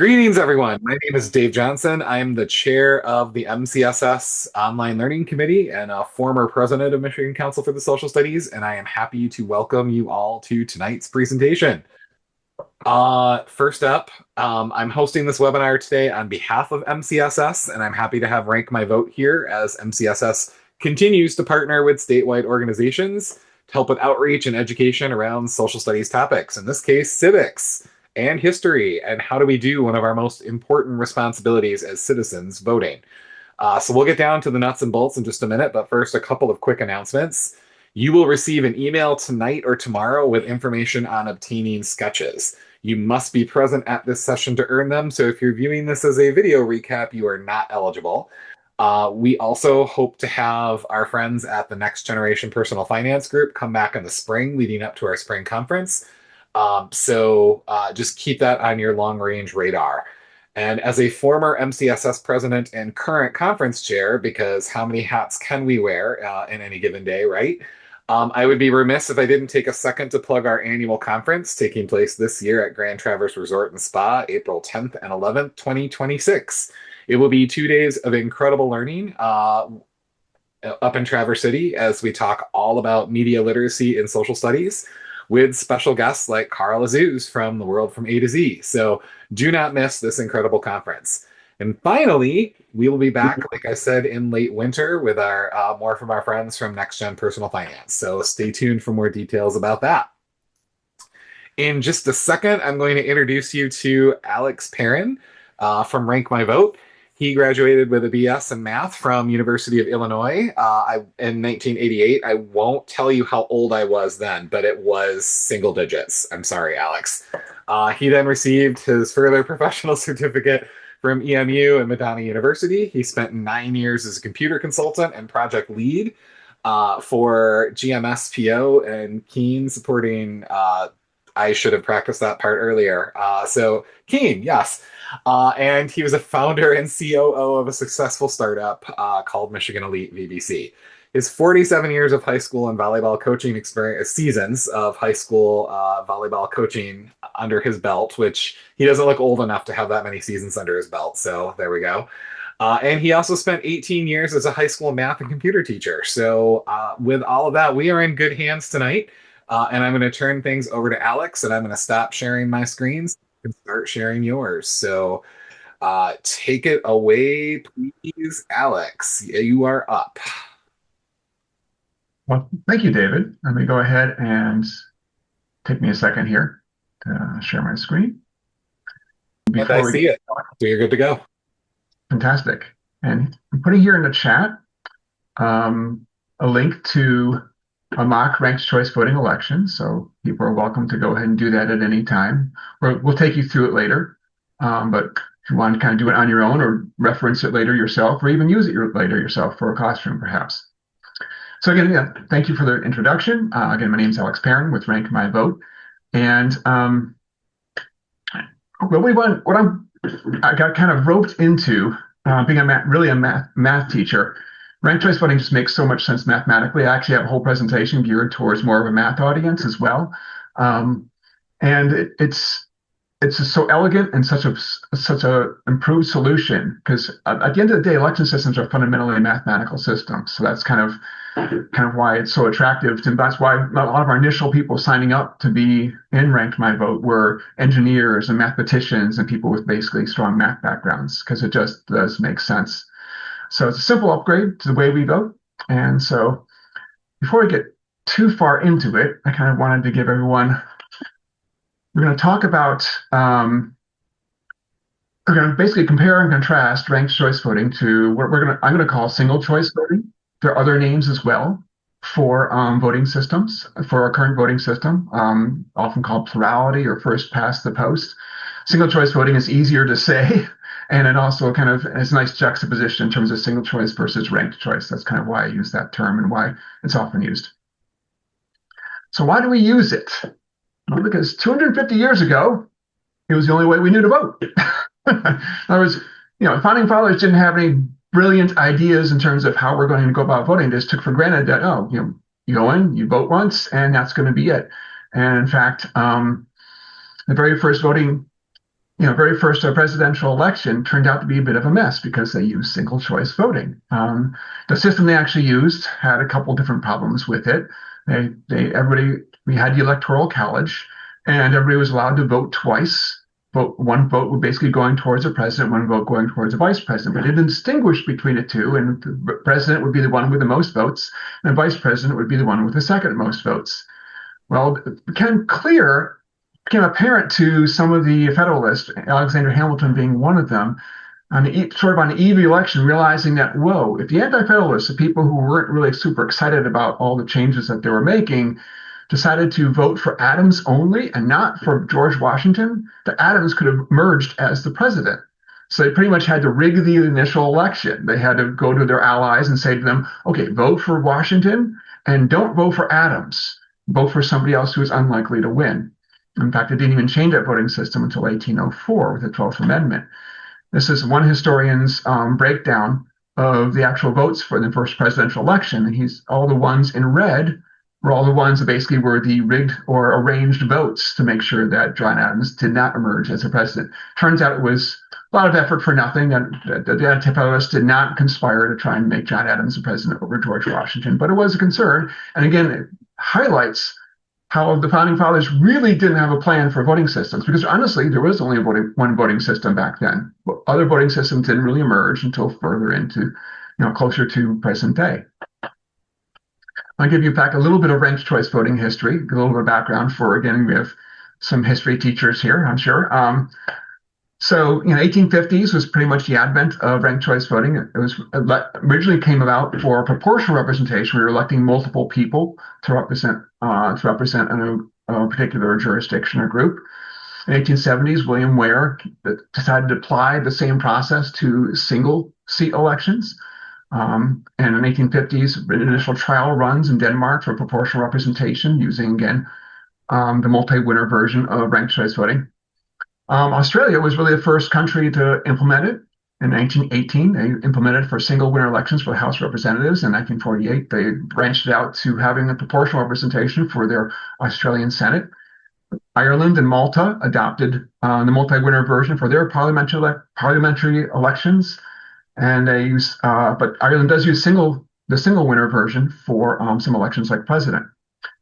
Greetings, everyone. My name is Dave Johnson. I am the chair of the MCSS Online Learning Committee and a former president of Michigan Council for the Social Studies, and I am happy to welcome you all to tonight's presentation. First up, I'm hosting this webinar today on behalf of MCSS, and I'm happy to have Rank My Vote here as MCSS continues to partner with statewide organizations to help with outreach and education around social studies topics, in this case, civics and history, and how do we do one of our most important responsibilities as citizens, voting. So we'll get down to the nuts and bolts in just a minute, but first, a couple of quick announcements. You will receive an email tonight or tomorrow with information on obtaining sketches. You must be present at this session to earn them, so if you're viewing this as a video recap, you are not eligible. We also hope to have our friends at the Next Generation Personal Finance Group come back in the spring leading up to our spring conference. So just keep that on your long-range radar. And as a former MCSS president and current conference chair, because how many hats can we wear in any given day, right? I would be remiss if I didn't take a second to plug our annual conference taking place this year at Grand Traverse Resort and Spa, April 10th and 11th, 2026. It will be 2 days of incredible learning up in Traverse City as we talk all about media literacy and social studies, with special guests like Carl Azuz from The World from A to Z. So do not miss this incredible conference. And finally, we will be back, like I said, in late winter with our more from our friends from Next Gen Personal Finance. So stay tuned for more details about that. In just a second, I'm going to introduce you to Alex Perrin from Rank My Vote. He graduated with a BS in math from University of Illinois in 1988. I won't tell you how old I was then, but it was single digits. I'm sorry, Alex. He then received his further professional certificate from EMU and Madonna University. He spent 9 years as a computer consultant and project lead for GMSPO and Keen, supporting I should have practiced that part earlier. So Keen, yes. And he was a founder and COO of a successful startup called Michigan Elite VBC. His 47 years of high school and volleyball coaching experience, seasons of high school volleyball coaching under his belt, which he doesn't look old enough to have that many seasons under his belt. So there we go. And he also spent 18 years as a high school math and computer teacher. So with all of that, we are in good hands tonight. And I'm going to turn things over to Alex, and I'm going to stop sharing my screens and start sharing yours. So take it away, please, Alex. You are up. Well, thank you, David. Let me go ahead and take me a second here to share my screen. And I see it. So you're good to go. Fantastic. And I'm putting here in the chat a link to a mock ranked choice voting election. So people are welcome to go ahead and do that at any time. We'll take you through it later. But if you want to kind of do it on your own or reference it later yourself, or even use it later yourself for a classroom, perhaps. So again, yeah, thank you for the introduction. Again, my name is Alex Perrin with Rank My Vote. And I got kind of roped into being a math teacher. Ranked choice voting just makes so much sense mathematically. I actually have a whole presentation geared towards more of a math audience as well. And it's just so elegant and such a improved solution, because at the end of the day, election systems are fundamentally mathematical systems. So that's kind of why it's so attractive. And that's why a lot of our initial people signing up to be in Ranked My Vote were engineers and mathematicians and people with basically strong math backgrounds, because it just does make sense. So it's a simple upgrade to the way we vote. And so before we get too far into it, I kind of wanted to give everyone, we're going to talk about, we're going to basically compare and contrast ranked choice voting to what I'm going to call single choice voting. There are other names as well for voting systems, for our current voting system, often called plurality or first past the post. Single choice voting is easier to say, and it also kind of has a nice juxtaposition in terms of single choice versus ranked choice. That's kind of why I use that term and why it's often used. So why do we use it? Well, because 250 years ago, it was the only way we knew to vote. In other words, the founding fathers didn't have any brilliant ideas in terms of how we're going to go about voting. They just took for granted that, you go in, you vote once, and that's going to be it. And in fact, the very first voting very first presidential election turned out to be a bit of a mess because they used single choice voting. The system they actually used had a couple different problems with it. We had the electoral college, and everybody was allowed to vote twice. One vote would basically going towards a president, one vote going towards a vice president. But it didn't distinguish between the two, and the president would be the one with the most votes, and the vice president would be the one with the second most votes. Well, it became apparent to some of the Federalists, Alexander Hamilton being one of them, on the eve of the election, realizing that, whoa, if the anti-Federalists, the people who weren't really super excited about all the changes that they were making, decided to vote for Adams only and not for George Washington, that Adams could have emerged as the president. So they pretty much had to rig the initial election. They had to go to their allies and say to them, okay, vote for Washington and don't vote for Adams. Vote for somebody else who is unlikely to win. In fact, it didn't even change that voting system until 1804 with the 12th Amendment. This is one historian's breakdown of the actual votes for the first presidential election. And all the ones in red were all the ones that basically were the rigged or arranged votes to make sure that John Adams did not emerge as a president. Turns out it was a lot of effort for nothing. The anti-Federalists did not conspire to try and make John Adams the president over George Washington, but it was a concern. And again, it highlights how the founding fathers really didn't have a plan for voting systems, because honestly, there was only one voting system back then. Other voting systems didn't really emerge until further into, closer to present day. I'll give you back a little bit of ranked choice voting history, a little bit of background for, again, we have some history teachers here, I'm sure. So, 1850s was pretty much the advent of ranked choice voting. It was originally came about for proportional representation. We were electing multiple people to represent a particular jurisdiction or group. In 1870s, William Ware decided to apply the same process to single seat elections. And in 1850s, initial trial runs in Denmark for proportional representation using, again, the multi-winner version of ranked choice voting. Australia was really the first country to implement it. In 1918, they implemented for single winner elections for the House of Representatives. In 1948, they branched it out to having a proportional representation for their Australian Senate. Ireland and Malta adopted the multi-winner version for their parliamentary elections, and but Ireland does use the single winner version for some elections like president.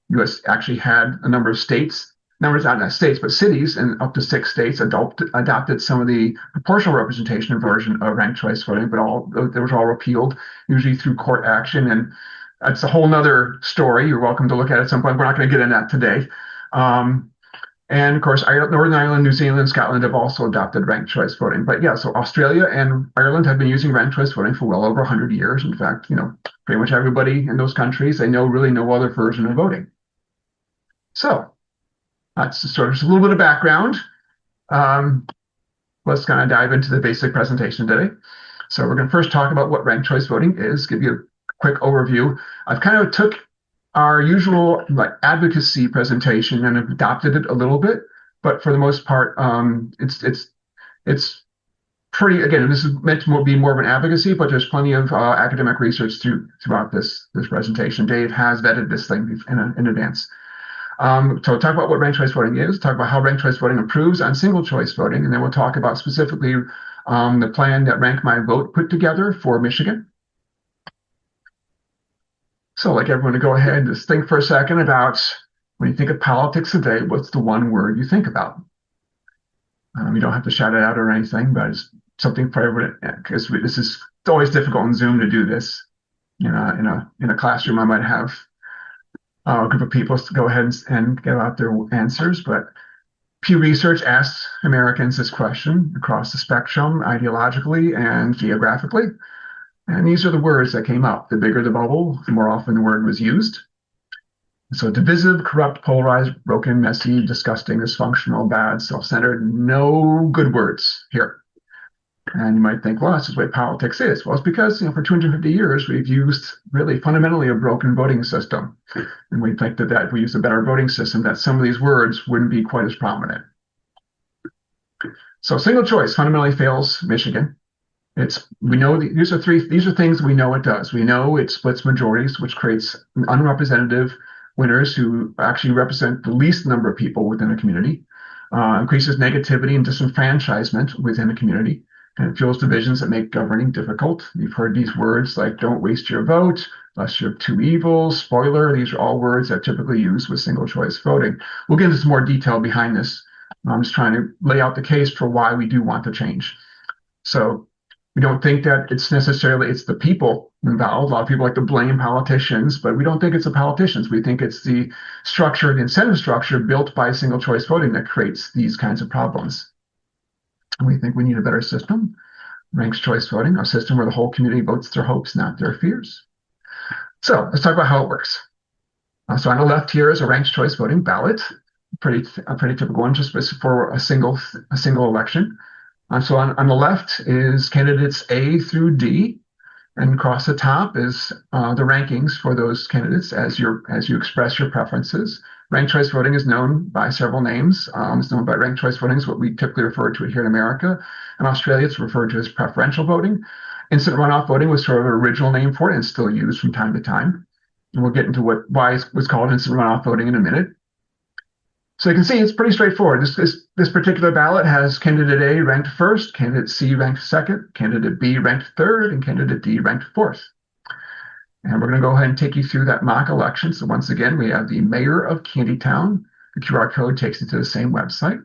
U.S. actually had a number of states. Not states, but cities, and up to 6 states adopted some of the proportional representation version of ranked choice voting, but they was all repealed, usually through court action. And that's a whole nother story. You're welcome to look at it at some point. We're not going to get into that today. And of course, Northern Ireland, New Zealand, Scotland have also adopted ranked choice voting. But yeah, so Australia and Ireland have been using ranked choice voting for well over 100 years. In fact, pretty much everybody in those countries, they know really no other version of voting. So that's sort of just a little bit of background. Let's kind of dive into the basic presentation today. So we're going to first talk about what ranked choice voting is, give you a quick overview. I've kind of took our usual advocacy presentation and have adopted it a little bit, but for the most part, it's pretty, again, this is meant to be more of an advocacy, but there's plenty of academic research throughout this presentation. Dave has vetted this thing in advance. So talk about what ranked choice voting is, talk about how ranked choice voting improves on single choice voting, and then we'll talk about specifically the plan that Rank My Vote put together for Michigan. So I'd like everyone to go ahead and just think for a second about, when you think of politics today, what's the one word you think about? You don't have to shout it out or anything, but it's something for everyone, because it's always difficult in Zoom to do this. In a classroom, I might have a group of people to go ahead and give out their answers, but Pew Research asks Americans this question across the spectrum, ideologically and geographically. And these are the words that came up. The bigger the bubble, the more often the word was used. So divisive, corrupt, polarized, broken, messy, disgusting, dysfunctional, bad, self-centered, no good words here. And you might think, well, that's just the way politics is. Well, it's because, for 250 years, we've used really fundamentally a broken voting system. And we think that if we use a better voting system, that some of these words wouldn't be quite as prominent. So single choice fundamentally fails Michigan. We know these are things we know it does. We know it splits majorities, which creates unrepresentative winners who actually represent the least number of people within a community. increases negativity and disenfranchisement within the community, and it fuels divisions that make governing difficult. You've heard these words like "don't waste your vote," "lest you're two evils," "spoiler." These are all words that are typically used with single choice voting. We'll get into some more detail behind this. I'm just trying to lay out the case for why we do want the change. So we don't think that it's the people involved. A lot of people like to blame politicians, but we don't think it's the politicians. We think it's the structure, the incentive structure built by single choice voting that creates these kinds of problems. And we think we need a better system, ranked choice voting, a system where the whole community votes their hopes, not their fears. So let's talk about how it works. So on the left here is a ranked choice voting ballot, a pretty typical one, just for a single election. So on the left is candidates A through D, and across the top is the rankings for those candidates as you express your preferences. Ranked choice voting is known by several names. It's known by ranked choice voting is what we typically refer to it here in America. In Australia, it's referred to as preferential voting. Instant runoff voting was sort of an original name for it and still used from time to time. And we'll get into why it was called instant runoff voting in a minute. So you can see it's pretty straightforward. This particular ballot has candidate A ranked first, candidate C ranked second, candidate B ranked third, and candidate D ranked fourth. And we're going to go ahead and take you through that mock election. So once again, we have the mayor of Candytown. The QR code takes you to the same website.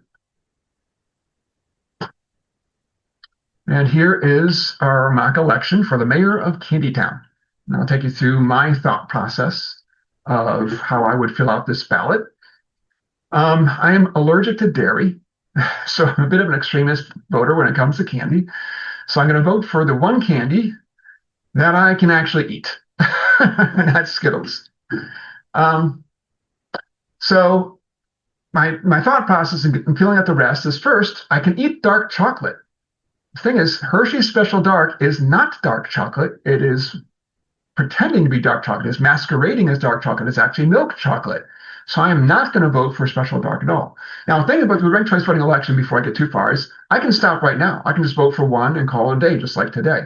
And here is our mock election for the mayor of Candytown. And I'll take you through my thought process of how I would fill out this ballot. I am allergic to dairy, so I'm a bit of an extremist voter when it comes to candy. So I'm going to vote for the one candy that I can actually eat, and that's Skittles. So my thought process in filling out the rest is, first, I can eat dark chocolate. The thing is, Hershey's Special Dark is not dark chocolate. It is pretending to be dark chocolate. It's masquerading as dark chocolate. It's actually milk chocolate. So I am not going to vote for Special Dark at all. Now, the thing about the ranked choice voting election, before I get too far, is I can stop right now. I can just vote for one and call it a day, just like today.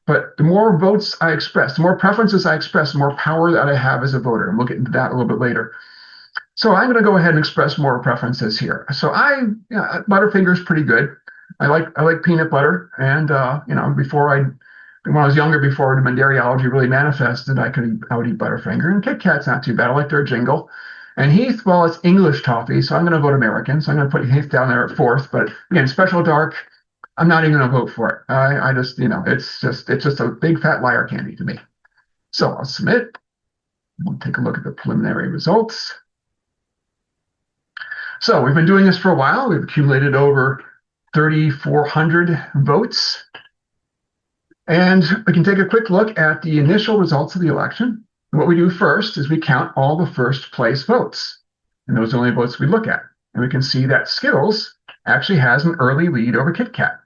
But the more votes I express, the more preferences I express, the more power that I have as a voter. And we'll get into that a little bit later. So I'm going to go ahead and express more preferences here. So Butterfinger is pretty good. I like peanut butter, and when I was younger, before my dairy allergy really manifested, I would eat Butterfinger. And Kit Kat's not too bad. I like their jingle. And Heath, well, it's English toffee, so I'm going to vote American. So I'm going to put Heath down there at fourth. But again, Special Dark, I'm not even going to vote for it. I just, it's just a big fat liar candy to me. So I'll submit. We'll take a look at the preliminary results. So we've been doing this for a while. We've accumulated over 3,400 votes. And we can take a quick look at the initial results of the election. What we do first is we count all the first place votes. And those are the only votes we look at. And we can see that Skittles actually has an early lead over Kit Kat.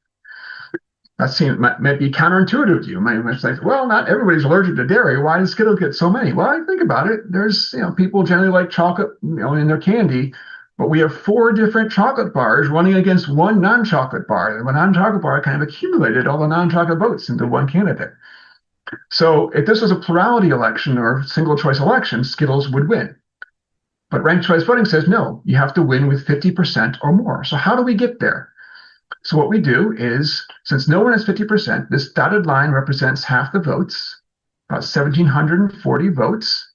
That might be counterintuitive to you. You might say, well, not everybody's allergic to dairy. Why does Skittles get so many? Well, I think about it. There's, people generally like chocolate, in their candy. But we have 4 different chocolate bars running against one non-chocolate bar. And the non-chocolate bar kind of accumulated all the non-chocolate votes into one candidate. So if this was a plurality election or single choice election, Skittles would win. But ranked choice voting says, no, you have to win with 50% or more. So how do we get there? So what we do is, since no one has 50%, this dotted line represents half the votes, about 1,740 votes.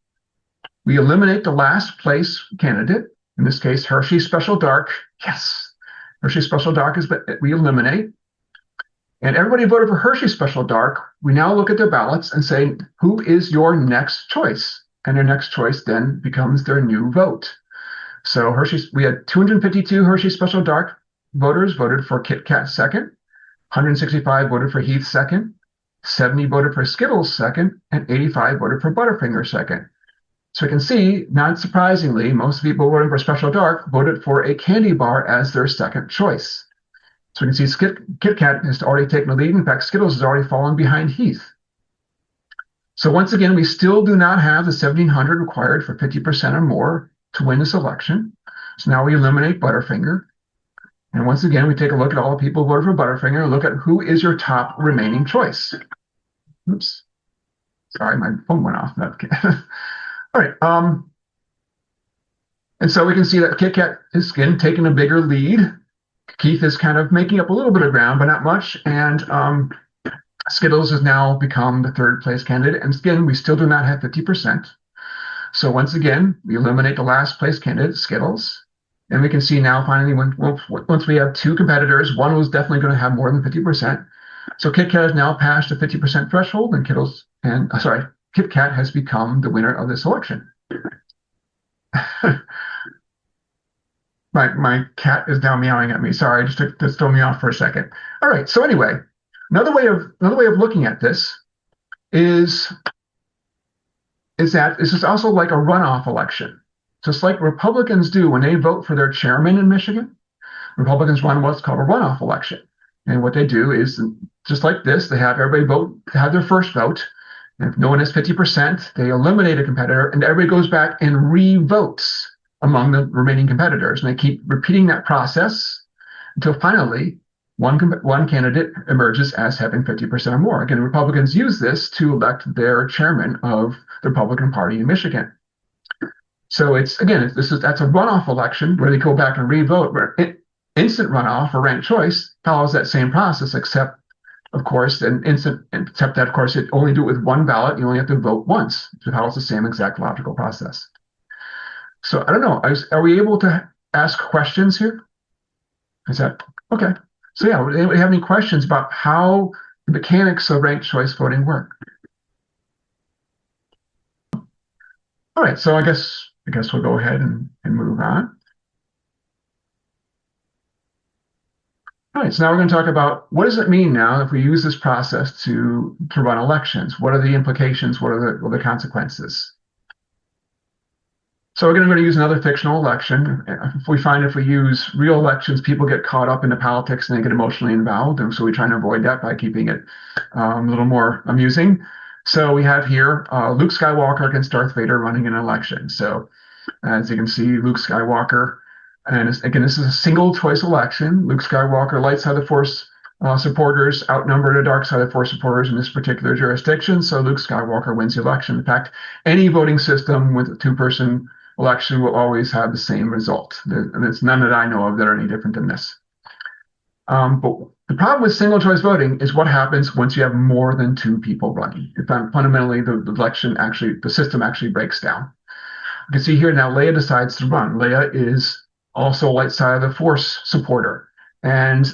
We eliminate the last place candidate, in this case, Hershey Special Dark. Yes, Hershey Special Dark we eliminate. And everybody voted for Hershey Special Dark. We now look at their ballots and say, who is your next choice? And their next choice then becomes their new vote. So we had 252 Hershey Special Dark voters voted for Kit Kat second, 165 voted for Heath second, 70 voted for Skittles second, and 85 voted for Butterfinger second. So you can see, not surprisingly, most people voting for Special Dark voted for a candy bar as their second choice. So we can see Kit Kat has already taken the lead. In fact, Skittles has already fallen behind Heath. So once again, we still do not have the 1,700 required for 50% or more to win this election. So now we eliminate Butterfinger. And once again, we take a look at all the people who voted for Butterfinger and look at who is your top remaining choice. Oops. Sorry, my phone went off. All right. And so we can see that Kit Kat is again taking a bigger lead. Keith is kind of making up a little bit of ground, but not much. And Skittles has now become the third place candidate. And again, we still do not have 50%. So once again, we eliminate the last place candidate, Skittles. And we can see now finally, once we have two competitors, one was definitely going to have more than 50%. So Kit Kat has now passed the 50% threshold, and Kit Kat has become the winner of this election. My cat is now meowing at me. Sorry, just to throw me off for a second. All right. So anyway, another way of looking at this is that this is also like a runoff election, just like Republicans do when they vote for their chairman in Michigan. Republicans run what's called a runoff election, and what they do is just like this: they have everybody vote, have their first vote, and if no one has 50%, they eliminate a competitor, and everybody goes back and re-votes among the remaining competitors. And they keep repeating that process until finally one candidate emerges as having 50% or more. Again, Republicans use this to elect their chairman of the Republican Party in Michigan. So that's a runoff election where they go back and re-vote. Instant runoff or ranked choice follows that same process, except that of course it only do it with one ballot. You only have to vote once. It follows the same exact logical process. So I don't know. Are we able to ask questions here? Is that okay? So yeah, do anybody have any questions about how the mechanics of ranked choice voting work? All right, so I guess we'll go ahead and move on. All right, so now we're going to talk about what does it mean now if we use this process to run elections? What are the implications? What are the consequences? So we're going to use another fictional election. If we use real elections, people get caught up into politics and they get emotionally involved. And so we try to avoid that by keeping it a little more amusing. So we have here Luke Skywalker against Darth Vader running an election. So as you can see, Luke Skywalker, and again, this is a single choice election. Luke Skywalker, light side of the Force supporters outnumber the dark side of the Force supporters in this particular jurisdiction. So Luke Skywalker wins the election. In fact, any voting system with a two-person election will always have the same result. And there's none that I know of that are any different than this. But the problem with single choice voting is what happens once you have more than two people running. Fundamentally, the system actually breaks down. You can see here now Leia decides to run. Leia is also a light side of the Force supporter. And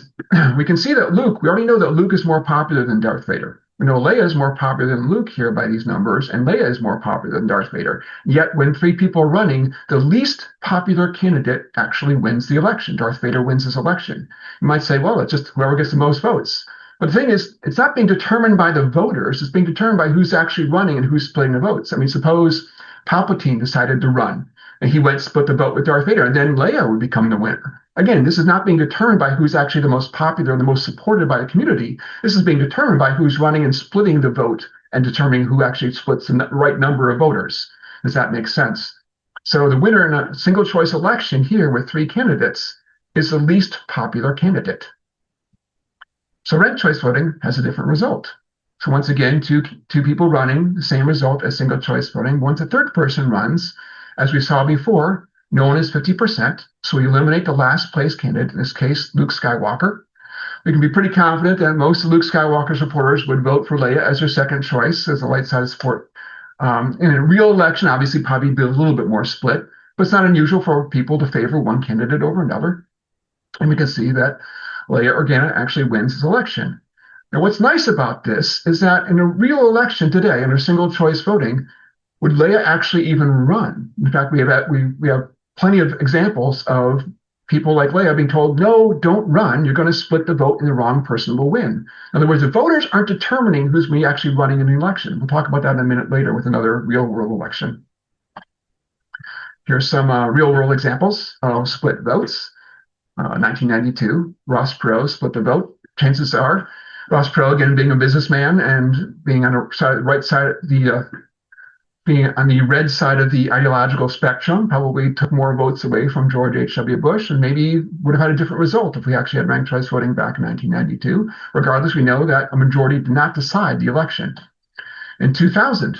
we can see that we already know that Luke is more popular than Darth Vader. We know Leia is more popular than Luke here by these numbers, and Leia is more popular than Darth Vader. Yet when three people are running, the least popular candidate actually wins the election. Darth Vader wins this election. You might say, well, it's just whoever gets the most votes. But the thing is, it's not being determined by the voters. It's being determined by who's actually running and who's splitting the votes. I mean, suppose Palpatine decided to run, and he went split the vote with Darth Vader, and then Leia would become the winner. Again, this is not being determined by who's actually the most popular and the most supported by the community. This is being determined by who's running and splitting the vote and determining who actually splits the right number of voters. Does that make sense? So the winner in a single choice election here with three candidates is the least popular candidate. So ranked choice voting has a different result. So once again, two people running, the same result as single choice voting. Once a third person runs, as we saw before, no one is 50%, so we eliminate the last place candidate, in this case, Luke Skywalker. We can be pretty confident that most of Luke Skywalker's supporters would vote for Leia as their second choice, as the light side of support. In a real election, obviously, probably be a little bit more split, but it's not unusual for people to favor one candidate over another. And we can see that Leia Organa actually wins this election. Now, what's nice about this is that in a real election today, under single choice voting, would Leia actually even run? In fact, we have plenty of examples of people like Leia being told, no, don't run. You're going to split the vote and the wrong person will win. In other words, the voters aren't determining who's actually running in the election. We'll talk about that in a minute later with another real world election. Here's some real world examples of split votes. 1992, Ross Perot split the vote. Chances are Ross Perot, again, being a businessman and being on the right side, being on the red side of the ideological spectrum, probably took more votes away from George H.W. Bush and maybe would have had a different result if we actually had ranked choice voting back in 1992. Regardless, we know that a majority did not decide the election. In 2000,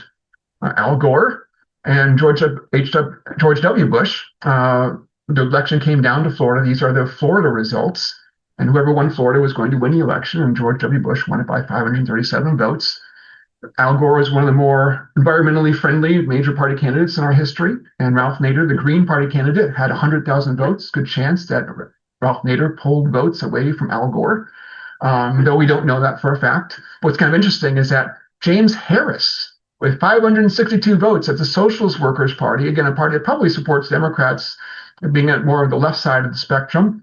Al Gore And George W. Bush, the election came down to Florida. These are the Florida results. And whoever won Florida was going to win the election, and George W. Bush won it by 537 votes. Al Gore is one of the more environmentally friendly major party candidates in our history. And Ralph Nader, the Green Party candidate, had 100,000 votes. Good chance that Ralph Nader pulled votes away from Al Gore, though we don't know that for a fact. What's kind of interesting is that James Harris, with 562 votes at the Socialist Workers Party, again, a party that probably supports Democrats being at more of the left side of the spectrum,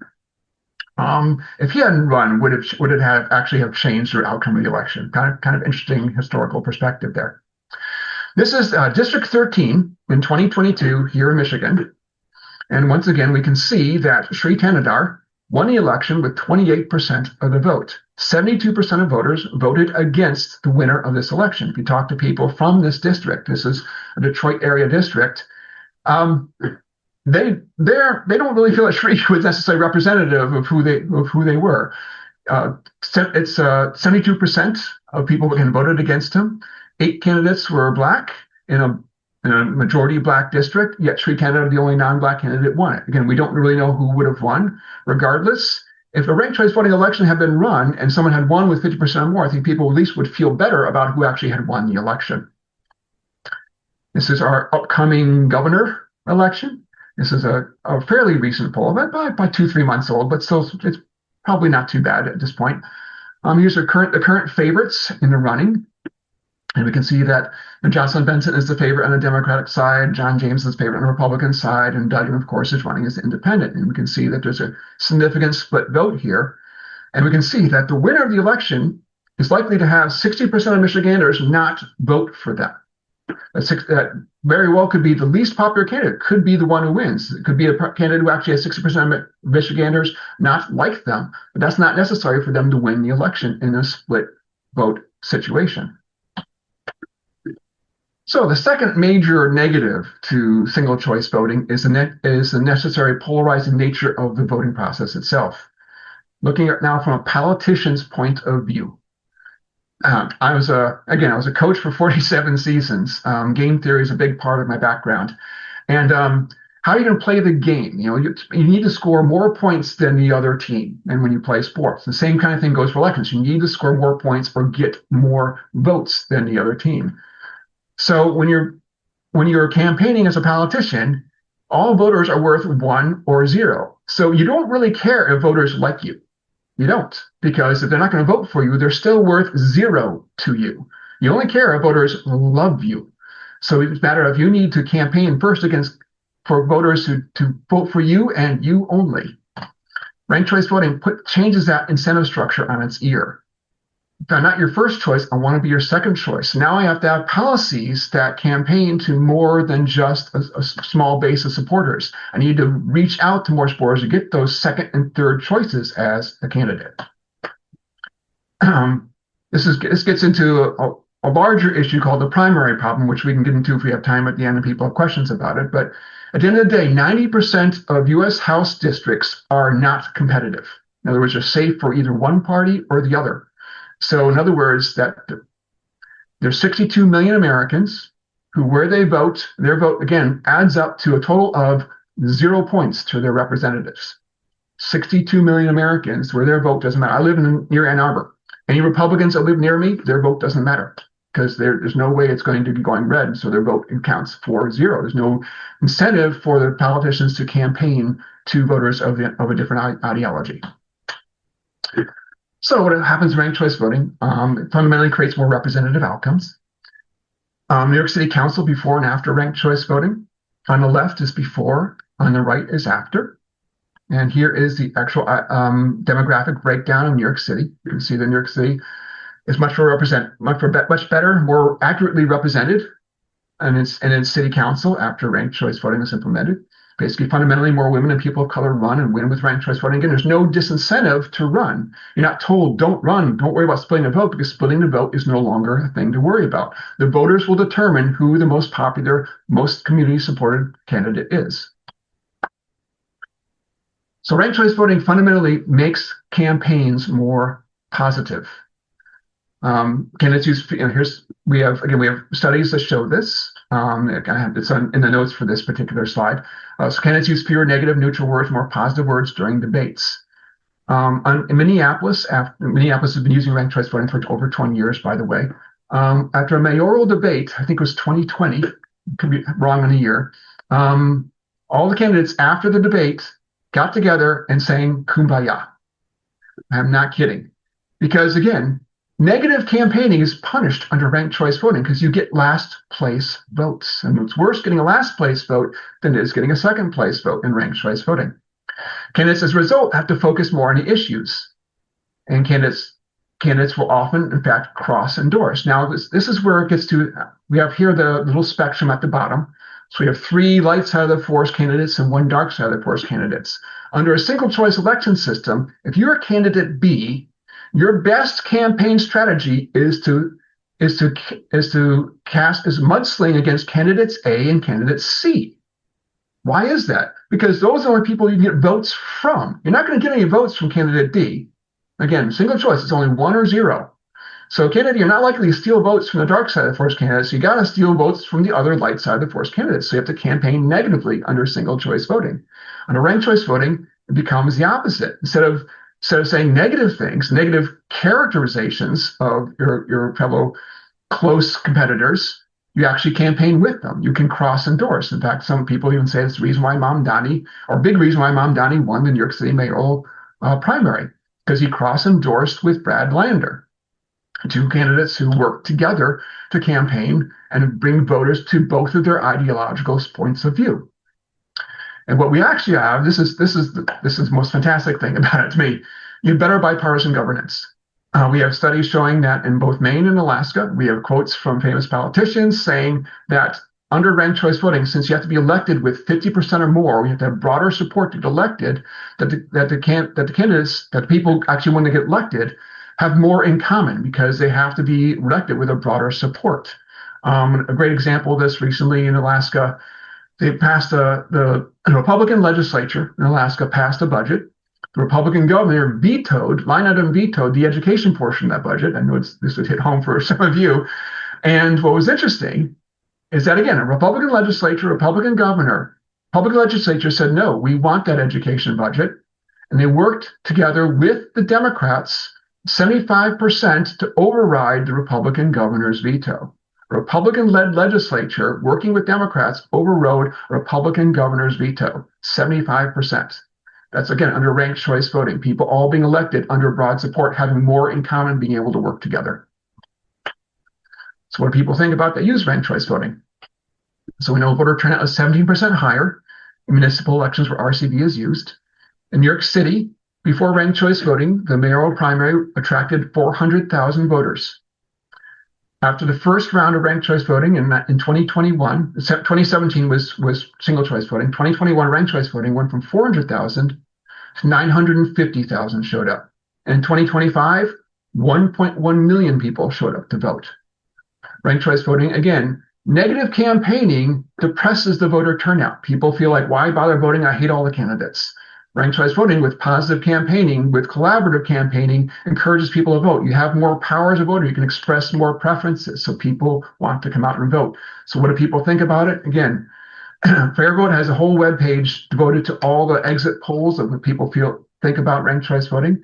if he hadn't run, would it have actually have changed the outcome of the election? Kind of interesting historical perspective there. This is District 13 in 2022 here in Michigan. And once again, we can see that Sri Tanadar won the election with 28% of the vote. 72% of voters voted against the winner of this election. If you talk to people from this district, this is a Detroit area district, they don't really feel that Sri was necessarily representative of who they were. It's 72% of people voted against him. 8 candidates were black in a majority black district, yet Sri Canada, the only non-black candidate, won it. Again, we don't really know who would have won. Regardless, if a ranked choice voting election had been run and someone had won with 50% or more, I think people at least would feel better about who actually had won the election. This is our upcoming governor election. This is a fairly recent poll, about 2-3 months old, but still it's probably not too bad at this point. Here's the current favorites in the running. And we can see that Jocelyn Benson is the favorite on the Democratic side, John James is the favorite on the Republican side, and Duggan, of course, is running as the independent. And we can see that there's a significant split vote here. And we can see that the winner of the election is likely to have 60% of Michiganders not vote for them. That very well could be the least popular candidate, could be the one who wins. It could be a candidate who actually has 60% of Michiganders not like them, but that's not necessary for them to win the election in a split vote situation. So the second major negative to single choice voting is the necessary polarizing nature of the voting process itself. Looking at now from a politician's point of view. I was a coach for 47 seasons. Game theory is a big part of my background. And how are you going to play the game? You need to score more points than the other team. And when you play sports, the same kind of thing goes for elections. You need to score more points or get more votes than the other team. So when you're campaigning as a politician, all voters are worth 1 or 0. So you don't really care if voters like you. You don't, because if they're not going to vote for you, they're still worth 0 to you. You only care if voters love you. So it's a matter of you need to campaign first for voters to vote for you and you only. Ranked choice voting changes that incentive structure on its ear. If I'm not your first choice, I want to be your second choice. Now I have to have policies that campaign to more than just a small base of supporters. I need to reach out to more supporters to get those second and third choices as a candidate. This gets into a larger issue called the primary problem, which we can get into if we have time at the end and people have questions about it. But at the end of the day, 90% of U.S. House districts are not competitive. In other words, they're safe for either one party or the other. So in other words, that there's 62 million Americans who, where they vote, their vote, again, adds up to a total of 0 points to their representatives. 62 million Americans where their vote doesn't matter. I live near Ann Arbor. Any Republicans that live near me, their vote doesn't matter because there's no way it's going to be going red, so their vote counts for 0. There's no incentive for the politicians to campaign to voters of a different ideology. So what happens in ranked choice voting, it fundamentally creates more representative outcomes. New York City Council before and after ranked choice voting. On the left is before, on the right is after. And here is the actual demographic breakdown of New York City. You can see that New York City is much better, more accurately represented in its city council after ranked choice voting is implemented. Basically, fundamentally, more women and people of color run and win with ranked choice voting. Again, there's no disincentive to run. You're not told, don't run, don't worry about splitting the vote, because splitting the vote is no longer a thing to worry about. The voters will determine who the most popular, most community-supported candidate is. So ranked choice voting fundamentally makes campaigns more positive. Candidates use, we have studies that show this. It's in the notes for this particular slide. So candidates use fewer negative, neutral words, more positive words during debates. In Minneapolis, Minneapolis has been using ranked choice voting for over 20 years, by the way. After a mayoral debate, I think it was 2020, could be wrong on the year, all the candidates after the debate got together and sang Kumbaya. I'm not kidding. Because again, negative campaigning is punished under ranked choice voting because you get last place votes. And it's worse getting a last place vote than it is getting a second place vote in ranked choice voting. Candidates, as a result, have to focus more on the issues. And candidates will often, in fact, cross-endorse. Now, this is where it gets to, we have here the little spectrum at the bottom. So we have 3 light side of the force candidates and 1 dark side of the force candidates. Under a single choice election system, if you're a candidate B, your best campaign strategy is to mudsling against candidates A and candidates C. Why is that? Because those are the people you get votes from. You're not going to get any votes from candidate D. Again, single choice, it's only 1 or 0. So candidate, you're not likely to steal votes from the dark side of the force candidates. You got to steal votes from the other light side of the force candidates. So you have to campaign negatively under single choice voting. Under ranked choice voting, it becomes the opposite. Instead of saying negative things, negative characterizations of your fellow close competitors, you actually campaign with them. You can cross-endorse. In fact, some people even say it's the reason why Mom Donnie, or a big reason why Mom Donnie won the New York City mayoral primary, because he cross-endorsed with Brad Lander, 2 candidates who worked together to campaign and bring voters to both of their ideological points of view. And what we actually have, this is the most fantastic thing about it to me, you have better bipartisan governance. We have studies showing that in both Maine and Alaska, we have quotes from famous politicians saying that under ranked choice voting, since you have to be elected with 50% or more, you have to have broader support to get elected, that the candidates, that the people actually want to get elected, have more in common because they have to be elected with a broader support. A great example of this recently in Alaska, they passed the Republican legislature in Alaska passed a budget. The Republican governor line item vetoed the education portion of that budget. I know this would hit home for some of you. And what was interesting is that, again, a Republican legislature, Republican governor, public legislature said, no, we want that education budget. And they worked together with the Democrats, 75% to override the Republican governor's veto. Republican-led legislature working with Democrats overrode Republican governor's veto, 75%. That's, again, under ranked choice voting, people all being elected under broad support, having more in common, being able to work together. So what do people think about that use ranked choice voting? So we know voter turnout is 17% higher in municipal elections where RCV is used. In New York City, before ranked choice voting, the mayoral primary attracted 400,000 voters. After the first round of ranked choice voting in 2021, 2017 was single choice voting. 2021 ranked choice voting went from 400,000 to 950,000 showed up. And in 2025, 1.1 million people showed up to vote. Ranked choice voting, again, negative campaigning depresses the voter turnout. People feel like, why bother voting? I hate all the candidates. Ranked choice voting with positive campaigning, with collaborative campaigning, encourages people to vote. You have more power as a voter. You can express more preferences, so people want to come out and vote. So what do people think about it? Again, Fair Vote has a whole web page devoted to all the exit polls of what people think about ranked choice voting.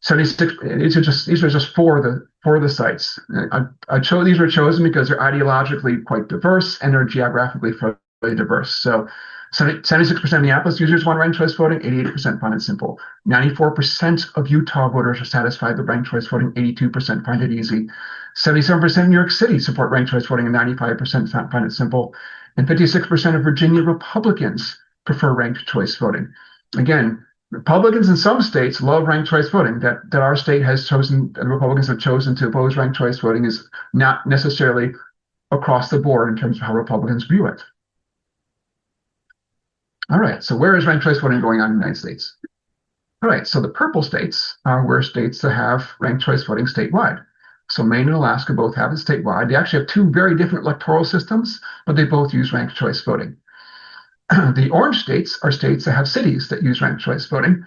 76. These are just four of the sites. These were chosen because they're ideologically quite diverse and they're geographically fairly diverse. So 76% of Minneapolis users want ranked choice voting, 88% find it simple. 94% of Utah voters are satisfied with ranked choice voting, 82% find it easy. 77% of New York City support ranked choice voting, and 95% find it simple. And 56% of Virginia Republicans prefer ranked choice voting. Again, Republicans in some states love ranked choice voting. That our state has chosen, and Republicans have chosen to oppose ranked choice voting is not necessarily across the board in terms of how Republicans view it. All right, so where is ranked choice voting going on in the United States? All right, so the purple states are where states that have ranked choice voting statewide. So Maine and Alaska both have it statewide. They actually have 2 very different electoral systems, but they both use ranked choice voting. The orange states are states that have cities that use ranked choice voting.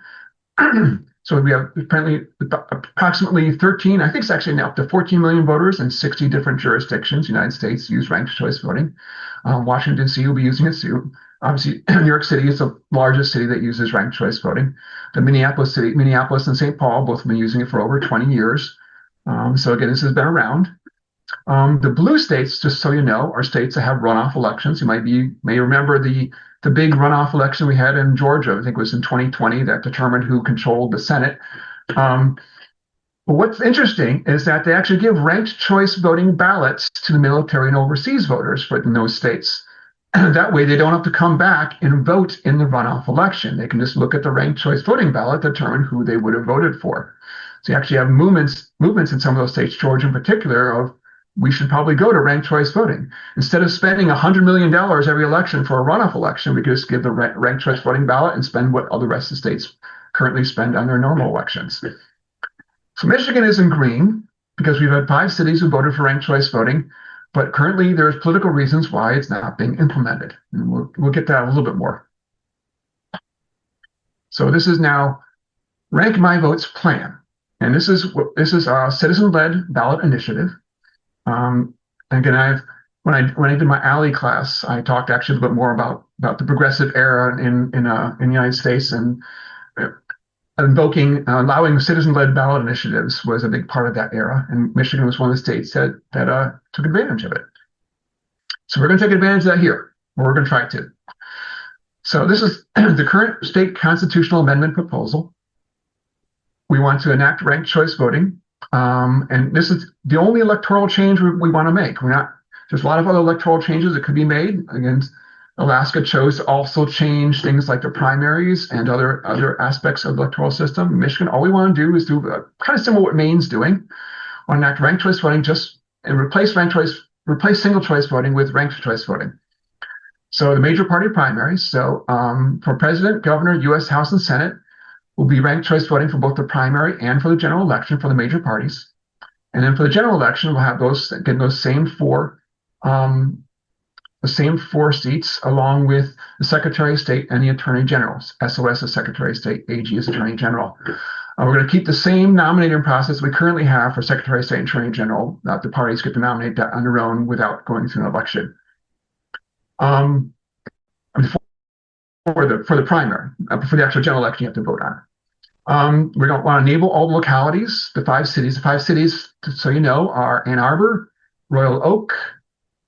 So we have apparently approximately 13, I think it's actually now up to 14 million voters in 60 different jurisdictions. United States use ranked choice voting. Washington, D.C. will be using it soon. Obviously, New York City is the largest city that uses ranked choice voting. The Minneapolis and St. Paul both have been using it for over 20 years. So again, this has been around. The blue states, just so you know, are states that have runoff elections. You may remember the big runoff election we had in Georgia. I think it was in 2020 that determined who controlled the Senate. But what's interesting is that they actually give ranked choice voting ballots to the military and overseas voters in those states. That way, they don't have to come back and vote in the runoff election. They can just look at the ranked choice voting ballot, determine who they would have voted for. So you actually have movements in some of those states, Georgia in particular, of we should probably go to ranked choice voting. Instead of spending $100 million every election for a runoff election, we could just give the ranked choice voting ballot and spend what all the rest of the states currently spend on their normal elections. So Michigan is in green because we've had 5 cities who voted for ranked choice voting, but currently there's political reasons why it's not being implemented. And we'll get to that a little bit more. So this is now Rank My Votes plan. And this is a citizen-led ballot initiative. Again, when I did my ALLY class, I talked actually a little bit more about the progressive era in the United States, and allowing citizen-led ballot initiatives was a big part of that era. And Michigan was one of the states that took advantage of it. So we're going to take advantage of that here, or we're going to try to. So this is the current state constitutional amendment proposal. We want to enact ranked choice voting. And this is the only electoral change we want to make. There's a lot of other electoral changes that could be made. Again, Alaska chose to also change things like the primaries and other aspects of the electoral system. Michigan, all we want to do is do kind of similar to what Maine's doing. We want to enact ranked choice voting and replace single choice voting with ranked choice voting. So the major party primaries. So for president, governor, U.S. House, and Senate, will be ranked choice voting for both the primary and for the general election for the major parties. And then for the general election, we'll have those same four seats, along with the Secretary of State and the Attorney General. SOS is Secretary of State, AG is Attorney General. We're going to keep the same nominating process we currently have for Secretary of State and Attorney General. The parties get to nominate that on their own without going through an election. For the primary, for the actual general election, you have to vote on. We don't want to enable all the localities, the 5 cities. The 5 cities, so you know, are Ann Arbor, Royal Oak,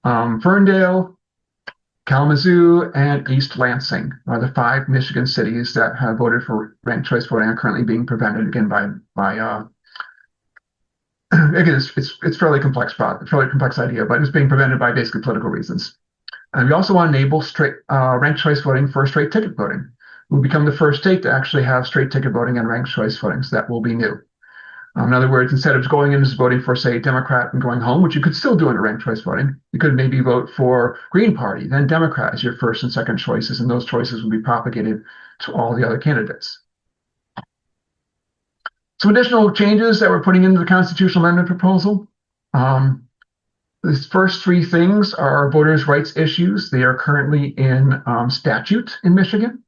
Ferndale, Kalamazoo, and East Lansing are the 5 Michigan cities that have voted for ranked choice voting and are currently being prevented again by again, it's fairly complex idea, but it's being prevented by basically political reasons. And we also want to enable ranked choice voting for straight ticket voting. We'll become the first state to actually have straight ticket voting and ranked choice voting, so that will be new. In other words, instead of going in and just voting for, say, Democrat and going home, which you could still do under ranked choice voting, you could maybe vote for Green Party, then Democrat as your first and second choices, and those choices will be propagated to all the other candidates. Some additional changes that we're putting into the constitutional amendment proposal. These first 3 things are voters' rights issues. They are currently in statute in Michigan.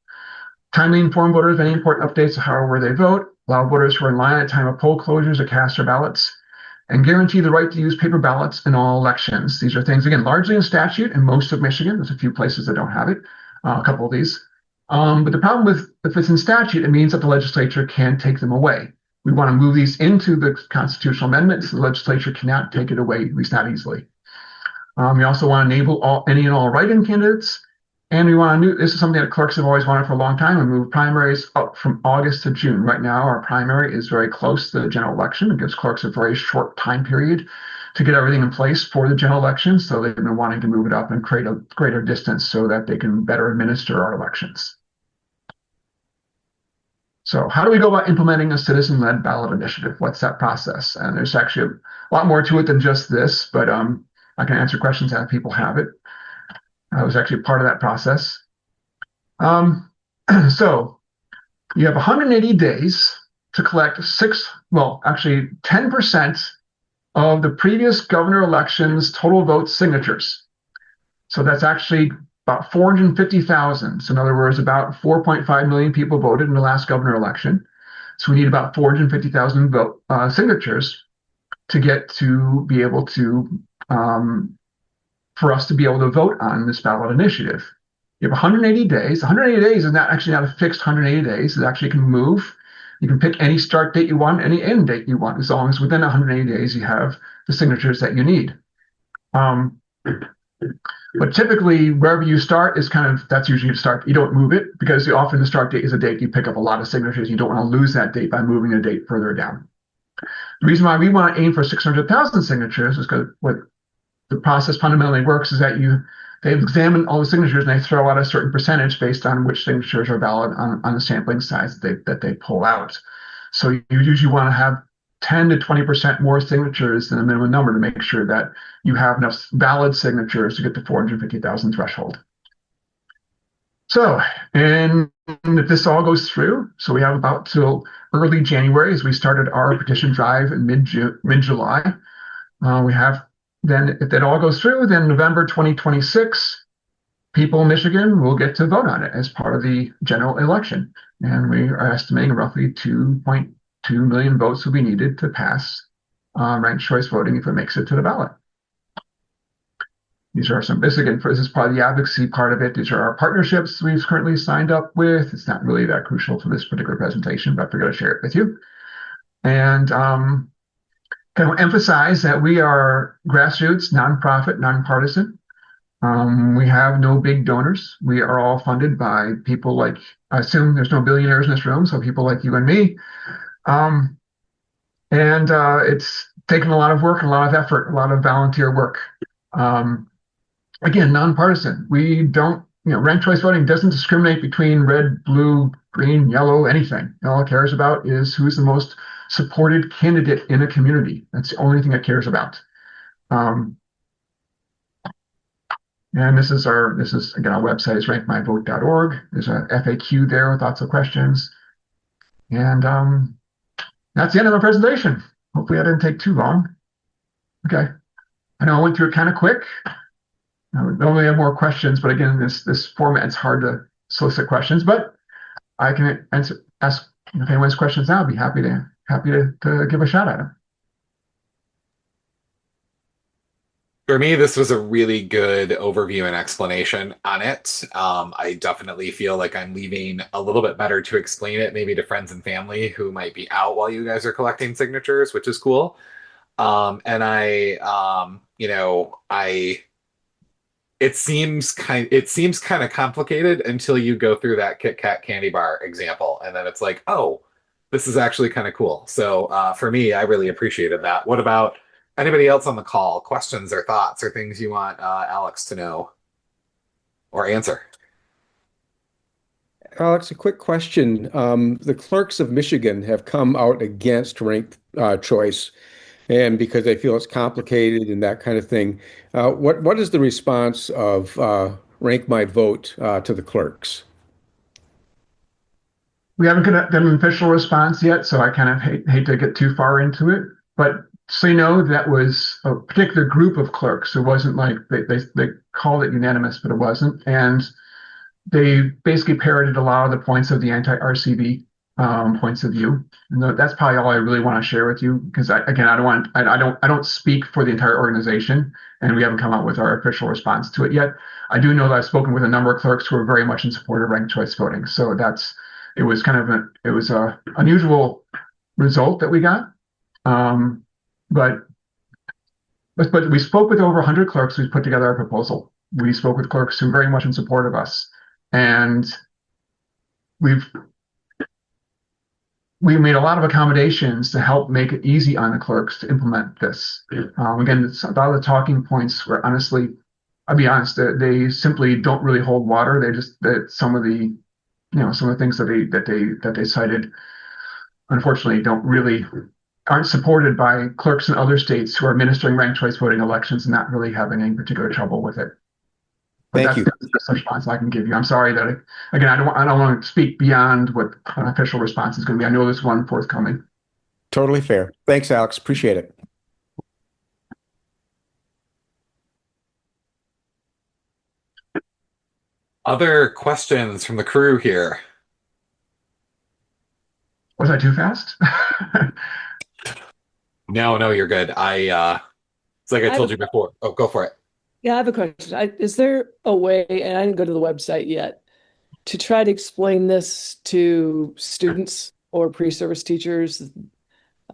Timely inform voters of any important updates of however they vote. Allow voters who are in line at the time of poll closures to cast their ballots. And guarantee the right to use paper ballots in all elections. These are things, again, largely in statute in most of Michigan. There's a few places that don't have it, a couple of these. But the problem with if it's in statute, it means that the legislature can take them away. We want to move these into the constitutional amendment so the legislature cannot take it away, at least not easily. We also want to enable any and all write-in candidates. And we want to this is something that clerks have always wanted for a long time, and move primaries up from August to June. Right now, our primary is very close to the general election. It gives clerks a very short time period to get everything in place for the general election. So they've been wanting to move it up and create a greater distance so that they can better administer our elections. So how do we go about implementing a citizen-led ballot initiative? What's that process? And there's actually a lot more to it than just this, but I can answer questions as people have it. I was actually part of that process. So you have 180 days to collect 10% of the previous governor election's total vote signatures. So that's actually about 450,000. So in other words, about 4.5 million people voted in the last governor election. So we need about 450,000 signatures to get to be able to for us to be able to vote on this ballot initiative. You have 180 days. 180 days is not a fixed 180 days. It actually can move. You can pick any start date you want, any end date you want, as long as within 180 days you have the signatures that you need. Um, but typically, wherever you start is that's usually the start. You don't move it because often the start date is a date you pick up a lot of signatures. You don't want to lose that date by moving a date further down. The reason why we want to aim for 600,000 signatures is because what the process fundamentally works is that they examine all the signatures and they throw out a certain percentage based on which signatures are valid on the sampling size that they pull out. So you usually want to have 10 to 20% more signatures than the minimum number to make sure that you have enough valid signatures to get the 450,000 threshold. So, and if this all goes through, so we have about till early January as we started our petition drive in mid-July. We have then, if that all goes through, then November 2026, people in Michigan will get to vote on it as part of the general election. And we are estimating roughly 2.2 million votes will be needed to pass ranked choice voting if it makes it to the ballot. These are this is part of the advocacy part of it. These are our partnerships we've currently signed up with. It's not really that crucial for this particular presentation, but we're going to share it with you. And kind of emphasize that we are grassroots, nonprofit, nonpartisan. We have no big donors. We are all funded by people like, I assume there's no billionaires in this room, so people like you and me. It's taken a lot of work, a lot of effort, a lot of volunteer work. Again, nonpartisan. We don't, ranked choice voting doesn't discriminate between red, blue, green, yellow, anything. All it cares about is who's the most supported candidate in a community. That's the only thing it cares about. And this is again, our website is rankmyvote.org. There's a FAQ there with lots of questions. And that's the end of my presentation. Hopefully I didn't take too long. Okay. I know I went through it kind of quick. I would normally have more questions, but again, this format, it's hard to solicit questions, but I can ask if anyone has questions now. I'd be happy to give a shot at them. For me, this was a really good overview and explanation on it. I definitely feel like I'm leaving a little bit better to explain it, maybe to friends and family who might be out while you guys are collecting signatures, which is cool. And it seems kind of complicated until you go through that Kit Kat candy bar example, and then it's like, oh, this is actually kind of cool. So for me, I really appreciated that. What about anybody else on the call? Questions or thoughts or things you want Alex to know or answer? Alex, a quick question. The clerks of Michigan have come out against ranked choice, and because they feel it's complicated and that kind of thing. What is the response of Rank My Vote to the clerks? We haven't done an official response yet, so I kind of hate to get too far into it. But so you know, that was a particular group of clerks. It wasn't like they called it unanimous, but it wasn't. And they basically parroted a lot of the points of the anti-RCV points of view. And that's probably all I really want to share with you, because I don't speak for the entire organization, and we haven't come out with our official response to it yet. I do know that I've spoken with a number of clerks who are very much in support of ranked choice voting. So it was a unusual result that we got. But we spoke with over 100 clerks who put together our proposal. We spoke with clerks who are very much in support of us, and we made a lot of accommodations to help make it easy on the clerks to implement this. Again, a lot of the talking points were, honestly, I'll be honest, they simply don't really hold water. Some of the things that they cited, unfortunately, aren't supported by clerks in other states who are administering ranked choice voting elections and not really having any particular trouble with it. But Thank you. That's the best response I can give you. I'm sorry that again, I don't want to speak beyond what an official response is going to be. I know there's one forthcoming. Totally fair. Thanks, Alex. Appreciate it. Other questions from the crew here? Was I too fast? No, you're good. It's like I I have told a, you before. Oh, go for it. yeah, I have a question. Is there a way, and I didn't go to the website yet, to try to explain this to students or pre-service teachers?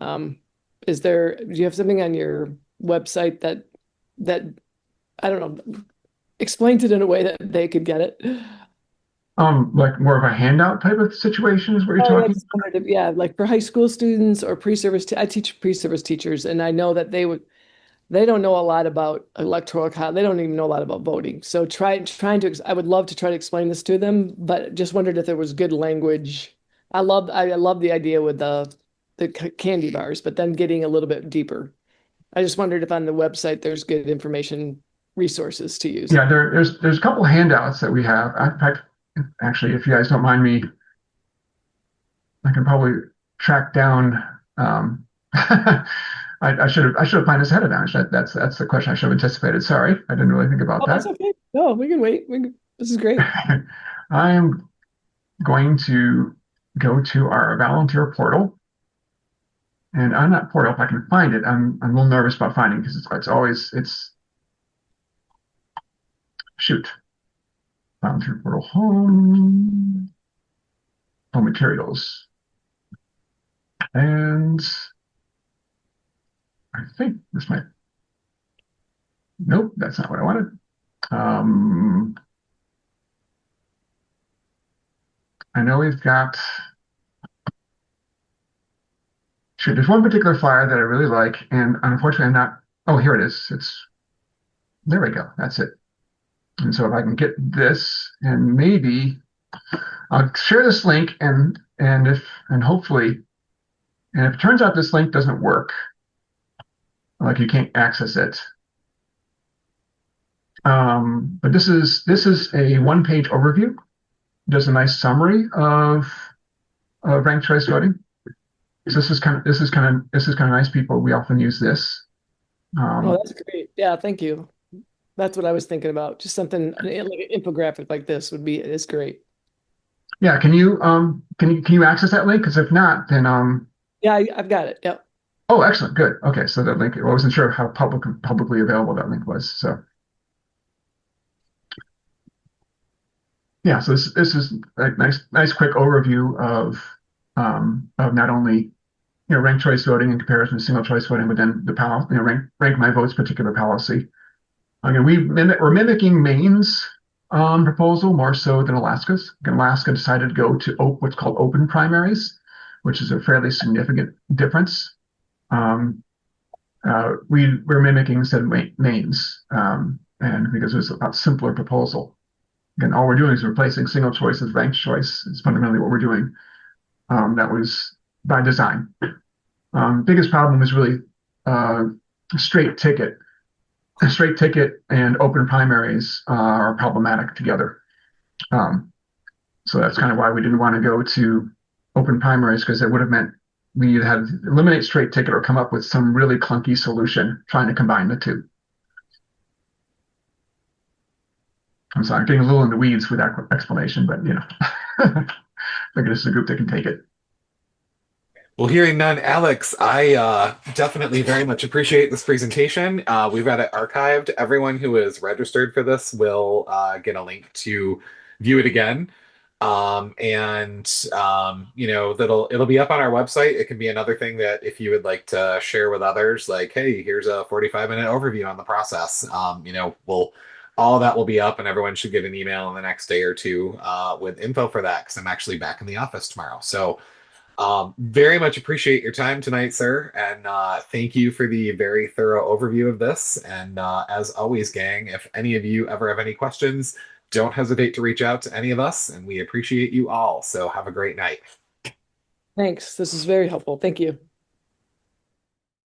Um, do you have something on your website that I don't know, explains it in a way that they could get it? Like more of a handout type of situation is what you're Oh yeah, talking. just wondered yeah, like for high school students or pre-service, I teach pre-service teachers, and I know that they don't know a lot about electoral college. They don't even know a lot about voting. So I would love to try to explain this to them, but just wondered if there was good language. I love the idea with the candy bars, but then getting a little bit deeper. I just wondered if on the website there's good information resources to use. Yeah, there's a couple handouts that we have. In fact, actually, if you guys don't mind me, I can probably track down. I should have planned this ahead of time. That's the question I should have anticipated. Sorry, I didn't really think about Oh, that's that. okay. No, we can wait. This is great. I'm going to go to our volunteer portal, and on that portal, if I can find it, I'm a little nervous about finding because it's shoot volunteer portal home materials, and I think this might. Nope, that's not what I wanted. Um, I know we've got. Shoot, there's one particular flyer that I really like, and unfortunately, I'm not. Oh, here it is. There we go. That's it. And so if I can get this, and maybe I'll share this link, and hopefully, and if it turns out this link doesn't work, like you can't access it. But this is a one-page overview. Does a nice summary of ranked choice voting. So this is kind of nice, people. We often use this. Oh, that's great. Yeah, thank you. That's what I was thinking about. Just something like an infographic like this is great. Yeah, can you access that link? Because if not, then Yeah, I've got it. Yep. oh, excellent, good. Okay, so that link. I wasn't sure how publicly available that link was. So yeah, so this is a nice quick overview of not only ranked choice voting in comparison to single choice voting, but then the rank my votes particular policy. Again, we're mimicking Maine's proposal more so than Alaska's. Alaska decided to go to what's called open primaries, which is a fairly significant difference. We're mimicking instead of Maine's, and because it was a simpler proposal. Again, all we're doing is replacing single choice with ranked choice. It's fundamentally what we're doing. That was by design. Biggest problem is really straight ticket. Straight ticket and open primaries are problematic together. So that's kind of why we didn't want to go to open primaries, because it would have meant we either had to eliminate straight ticket or come up with some really clunky solution trying to combine the two. I'm sorry, I'm getting a little in the weeds with that explanation, but I think this is a group that can take it. Well, hearing none, Alex, I definitely very much appreciate this presentation. We've got it archived. Everyone who is registered for this will get a link to view it again. It'll be up on our website. It can be another thing that if you would like to share with others, like, hey, here's a 45-minute overview on the process. All that will be up, and everyone should get an email in the next day or two with info for that, because I'm actually back in the office tomorrow. So very much appreciate your time tonight, sir, and thank you for the very thorough overview of this. And as always, gang, if any of you ever have any questions, don't hesitate to reach out to any of us, and we appreciate you all. So have a great night. Thanks. This is very helpful. Thank you.